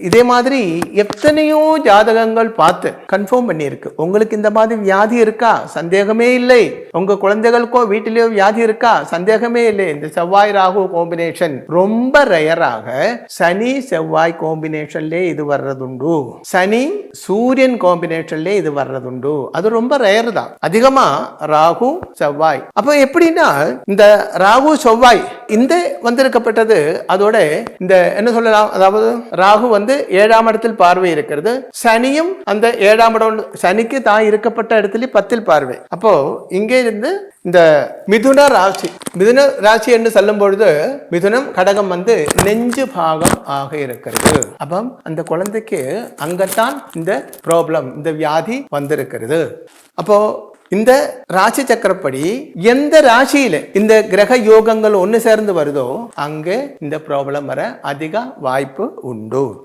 இதே மாதிரி எத்தனையோ ஜாதகங்கள் பார்த்து கன்ஃபார்ம் பண்ணியிருக்கு. உங்களுக்கு இந்த மாதிரி வியாதி இருக்கா? சந்தேகமே இல்லை. உங்க குழந்தைகளுக்கோ வீட்டிலேயோ வியாதி இருக்கா? சந்தேகமே இல்லை. இந்த செவ்வாய் ராகு காம்பினேஷன் ரொம்ப ரேராக சனி செவ்வாய் காம்பினேஷன்ல இது வர்றதுண்டு. சனி சூரியன் காம்பினேஷன்ல இது வர்றதுண்டு. அது ரொம்ப ரேர் தான். அதிகமா ராகு செவ்வாய். அப்ப எப்படின்னா இந்த ராகு செவ்வாய் இந்த வந்திருக்கப்பட்டது அதோட இந்த என்ன சொல்லலாம், அதாவது ராகு வந்து 7ஆம் இடத்தில் பார்வை இருக்கிறது. சனியும் அந்த 7ஆம் இடம், சனிக்கு தான் இருக்கப்பட்ட இடத்துல 10ல் பார்வை. அப்போ இங்கே இருந்து இந்த மிதுன ராசி என்று சொல்லும் பொழுது மிதுனம் கடகம் வந்து நெஞ்சு பாகம் ஆக இருக்கிறது. அப்போ அந்த குழந்தைக்கு அங்கத்தான் இந்த ப்ராப்ளம், இந்த வியாதி வந்திருக்கிறது. அப்போ இந்த ராசி சக்கரப்படி எந்த ராசியில இந்த கிரக யோகங்கள் ஒன்று சேர்ந்து வருதோ அங்கே இந்த ப்ராப்ளம் வர அதிக வாய்ப்பு உண்டு.